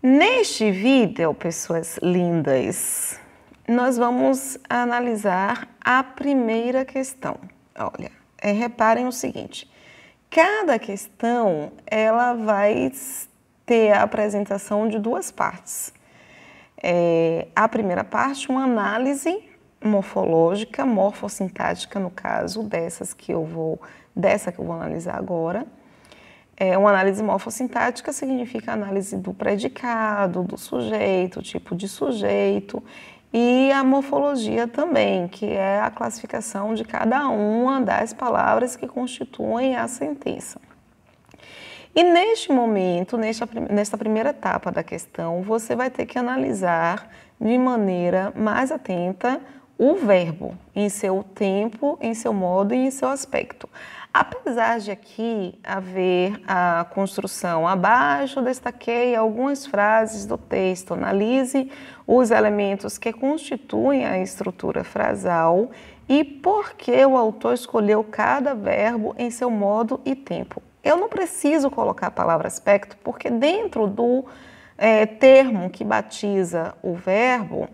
Neste vídeo, pessoas lindas, nós vamos analisar a primeira questão. Olha, reparem o seguinte, cada questão ela vai ter a apresentação de duas partes. A primeira parte, uma análise morfológica, morfossintática, no caso, dessa que eu vou analisar agora. Uma análise morfossintática significa análise do predicado, do sujeito, tipo de sujeito, e a morfologia também, que é a classificação de cada uma das palavras que constituem a sentença. E neste momento, nesta primeira etapa da questão, você vai ter que analisar de maneira mais atenta o verbo, em seu tempo, em seu modo e em seu aspecto. Apesar de aqui haver a construção abaixo, destaquei algumas frases do texto. Analise os elementos que constituem a estrutura frasal e por que o autor escolheu cada verbo em seu modo e tempo. Eu não preciso colocar a palavra aspecto, porque dentro do termo que batiza o verbo,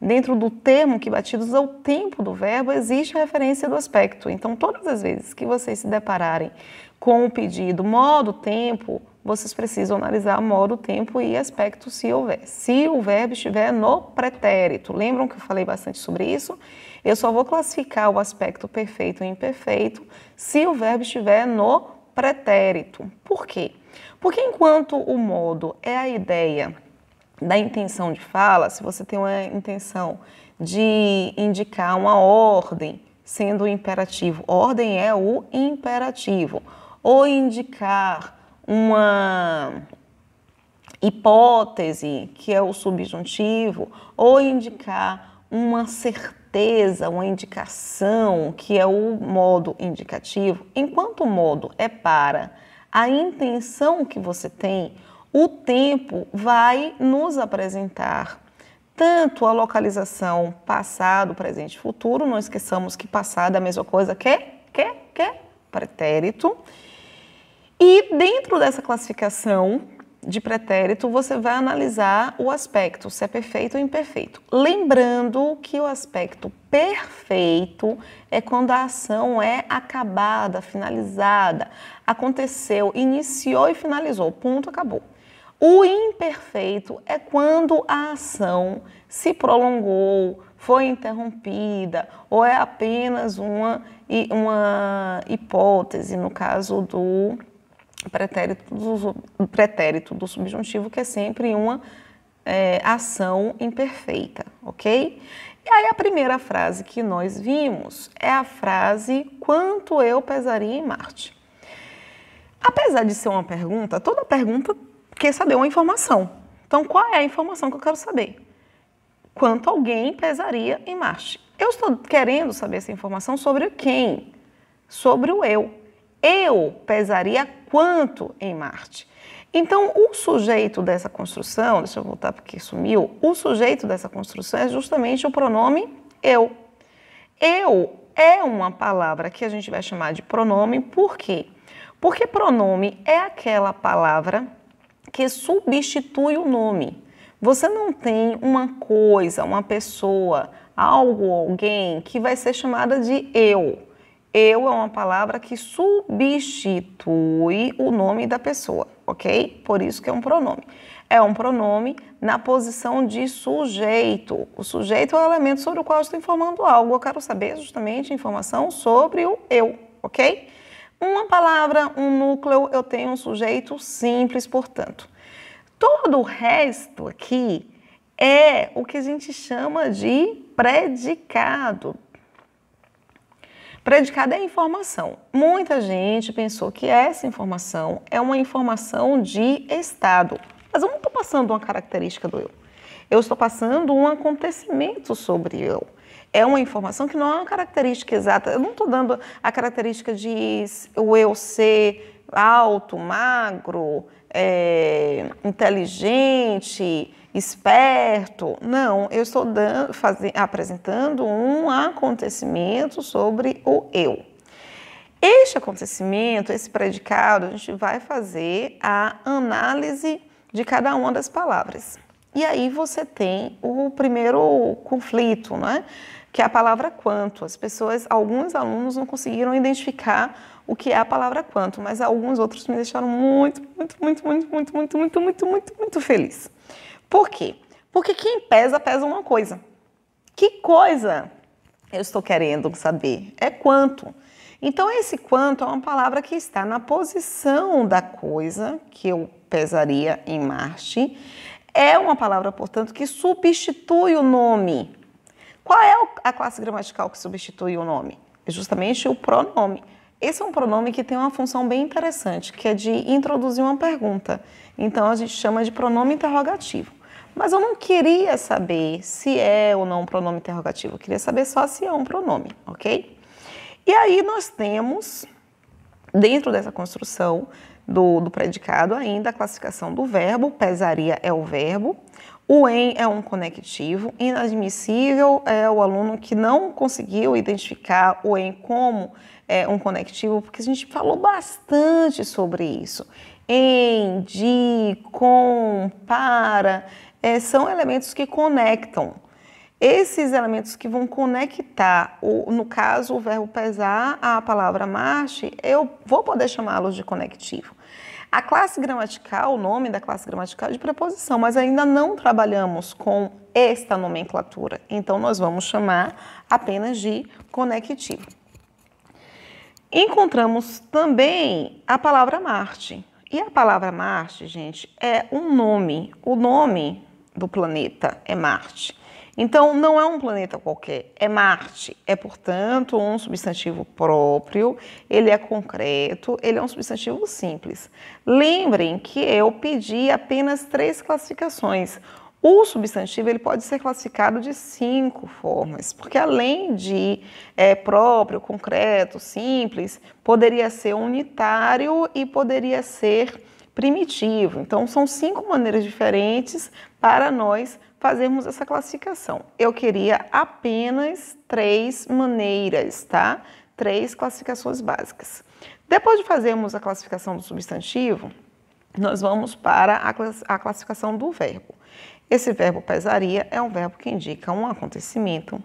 dentro do termo que batiza o tempo do verbo, existe a referência do aspecto. Então, todas as vezes que vocês se depararem com o pedido modo, tempo, vocês precisam analisar modo, tempo e aspecto se houver. Se o verbo estiver no pretérito, lembram que eu falei bastante sobre isso? Eu só vou classificar o aspecto perfeito e imperfeito se o verbo estiver no pretérito. Por quê? Porque enquanto o modo é a ideia da intenção de fala, se você tem uma intenção de indicar uma ordem, sendo o imperativo, ordem é o imperativo, ou indicar uma hipótese, que é o subjuntivo, ou indicar uma certeza, uma indicação, que é o modo indicativo, enquanto o modo é para a intenção que você tem, o tempo vai nos apresentar tanto a localização passado, presente e futuro. Não esqueçamos que passado é a mesma coisa que pretérito. E dentro dessa classificação de pretérito, você vai analisar o aspecto, se é perfeito ou imperfeito. Lembrando que o aspecto perfeito é quando a ação é acabada, finalizada, aconteceu, iniciou e finalizou, ponto, acabou. O imperfeito é quando a ação se prolongou, foi interrompida, ou é apenas uma hipótese, no caso do pretérito do subjuntivo, que é sempre uma ação imperfeita, ok? E aí a primeira frase que nós vimos é a frase quanto eu pesaria em Marte. Apesar de ser uma pergunta, toda pergunta quer saber uma informação. Então, qual é a informação que eu quero saber? Quanto alguém pesaria em Marte? Eu estou querendo saber essa informação sobre quem? Sobre o eu. Eu pesaria quanto em Marte? Então, o sujeito dessa construção, deixa eu voltar porque sumiu, o sujeito dessa construção é justamente o pronome eu. Eu é uma palavra que a gente vai chamar de pronome, por quê? Porque pronome é aquela palavra que substitui o nome. Você não tem uma coisa, uma pessoa, algo, alguém que vai ser chamada de eu. Eu é uma palavra que substitui o nome da pessoa, ok? Por isso que é um pronome. É um pronome na posição de sujeito. O sujeito é o elemento sobre o qual eu estou informando algo. Eu quero saber justamente a informação sobre o eu, ok? Uma palavra, um núcleo, eu tenho um sujeito simples, portanto. Todo o resto aqui é o que a gente chama de predicado. Predicado é informação. Muita gente pensou que essa informação é uma informação de estado. Mas eu não estou passando uma característica do eu. Eu estou passando um acontecimento sobre eu. É uma informação que não é uma característica exata. Eu não estou dando a característica de o eu ser alto, magro, inteligente, esperto. Não, eu estou apresentando um acontecimento sobre o eu. Este acontecimento, esse predicado, a gente vai fazer a análise de cada uma das palavras. E aí você tem o primeiro conflito, né? Que é a palavra quanto. Alguns alunos não conseguiram identificar o que é a palavra quanto, mas alguns outros me deixaram muito feliz. Por quê? Porque quem pesa, pesa uma coisa. Que coisa eu estou querendo saber? É quanto. Então, esse quanto é uma palavra que está na posição da coisa que eu pesaria em Marte. É uma palavra, portanto, que substitui o nome. Qual é a classe gramatical que substitui o nome? É justamente o pronome. Esse é um pronome que tem uma função bem interessante, que é de introduzir uma pergunta. Então, a gente chama de pronome interrogativo. Mas eu não queria saber se é ou não um pronome interrogativo. Eu queria saber só se é um pronome, ok? E aí nós temos, dentro dessa construção do predicado, ainda a classificação do verbo. Pesaria é o verbo. O em é um conectivo. Inadmissível é o aluno que não conseguiu identificar o em como um conectivo, porque a gente falou bastante sobre isso. Em, de, com, para, são elementos que conectam. Esses elementos que vão conectar, no caso, o verbo pesar à palavra Marte, eu vou poder chamá-los de conectivo. A classe gramatical, o nome da classe gramatical é de preposição, mas ainda não trabalhamos com esta nomenclatura. Então, nós vamos chamar apenas de conectivo. Encontramos também a palavra Marte. E a palavra Marte, gente, é um nome. O nome do planeta é Marte. Então, não é um planeta qualquer, é Marte. É, portanto, um substantivo próprio, ele é concreto, ele é um substantivo simples. Lembrem que eu pedi apenas 3 classificações. O substantivo ele pode ser classificado de 5 formas, porque além de próprio, concreto, simples, poderia ser unitário e poderia ser primitivo. Então, são 5 maneiras diferentes para nós fazermos essa classificação. Eu queria apenas 3 maneiras, tá? 3 classificações básicas. Depois de fazermos a classificação do substantivo, nós vamos para a classificação do verbo. Esse verbo pesaria é um verbo que indica um acontecimento.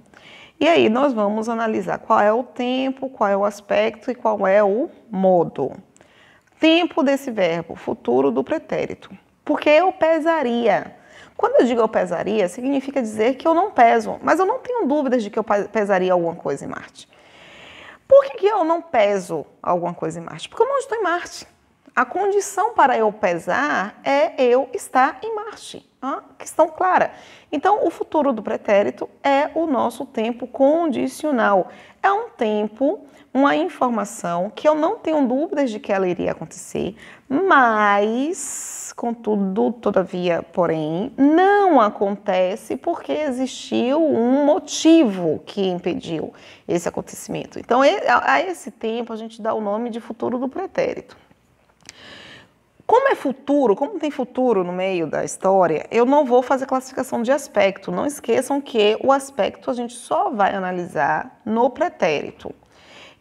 E aí nós vamos analisar qual é o tempo, qual é o aspecto e qual é o modo. Tempo desse verbo, futuro do pretérito. Porque eu pesaria. Quando eu digo eu pesaria, significa dizer que eu não peso, mas eu não tenho dúvidas de que eu pesaria alguma coisa em Marte. Por que eu não peso alguma coisa em Marte? Porque eu não estou em Marte. A condição para eu pesar é eu estar em Marte. Questão clara. Então, o futuro do pretérito é o nosso tempo condicional. É um tempo, uma informação que eu não tenho dúvidas de que ela iria acontecer, mas, contudo, todavia, porém, não acontece porque existiu um motivo que impediu esse acontecimento. Então, a esse tempo, a gente dá o nome de futuro do pretérito. Como é futuro, como tem futuro no meio da história, eu não vou fazer classificação de aspecto. Não esqueçam que o aspecto a gente só vai analisar no pretérito.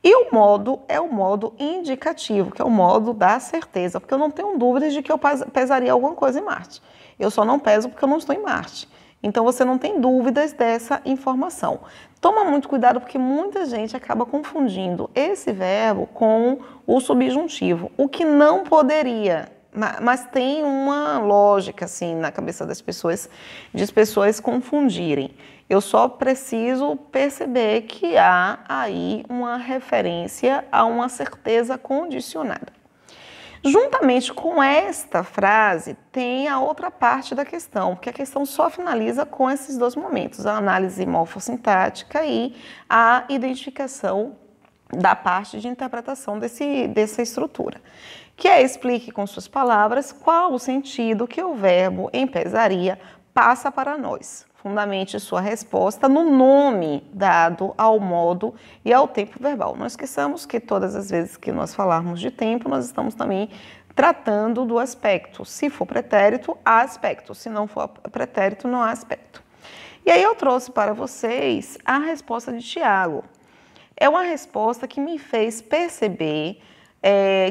E o modo é o modo indicativo, que é o modo da certeza, porque eu não tenho dúvidas de que eu pesaria alguma coisa em Marte. Eu só não peso porque eu não estou em Marte. Então, você não tem dúvidas dessa informação. Toma muito cuidado porque muita gente acaba confundindo esse verbo com o subjuntivo, o que não poderia. Mas tem uma lógica, assim, na cabeça das pessoas, de as pessoas confundirem. Eu só preciso perceber que há aí uma referência a uma certeza condicionada. Juntamente com esta frase, tem a outra parte da questão, porque a questão só finaliza com esses 2 momentos, a análise morfossintática e a identificação da parte de interpretação dessa estrutura. Que explique com suas palavras qual o sentido que o verbo em pesaria passa para nós. Fundamente sua resposta no nome dado ao modo e ao tempo verbal. Não esqueçamos que todas as vezes que nós falarmos de tempo, nós estamos também tratando do aspecto. Se for pretérito, há aspecto. Se não for pretérito, não há aspecto. E aí eu trouxe para vocês a resposta de Tiago. É uma resposta que me fez perceber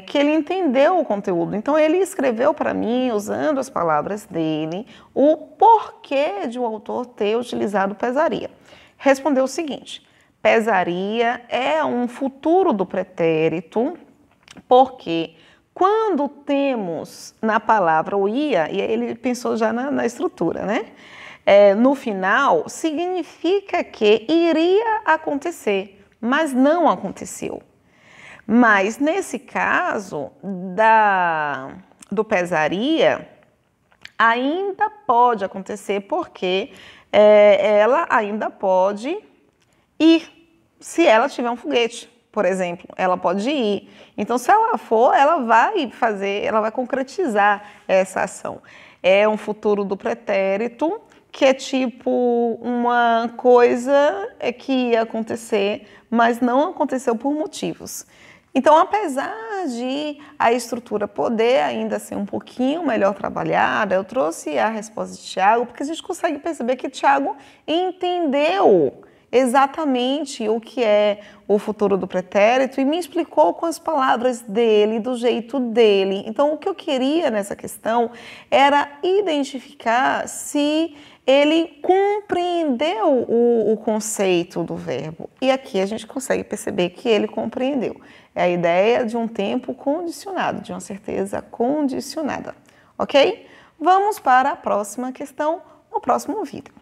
que ele entendeu o conteúdo. Então, ele escreveu para mim, usando as palavras dele, o porquê de o autor ter utilizado pesaria. Respondeu o seguinte: pesaria é um futuro do pretérito, porque quando temos na palavra o ia, e aí ele pensou já na estrutura, né? No final, significa que iria acontecer, mas não aconteceu. Mas nesse caso do pesaria, ainda pode acontecer porque ela ainda pode ir. Se ela tiver um foguete, por exemplo, ela pode ir. Então, se ela for, ela vai concretizar essa ação. É um futuro do pretérito, que é tipo uma coisa que ia acontecer, mas não aconteceu por motivos. Então, apesar de a estrutura poder ainda ser um pouquinho melhor trabalhada, eu trouxe a resposta de Tiago, porque a gente consegue perceber que Tiago entendeu exatamente o que é o futuro do pretérito e me explicou com as palavras dele, do jeito dele. Então, o que eu queria nessa questão era identificar se ele compreendeu o conceito do verbo. E aqui a gente consegue perceber que ele compreendeu. É a ideia de um tempo condicionado, de uma certeza condicionada. Ok? Vamos para a próxima questão no próximo vídeo.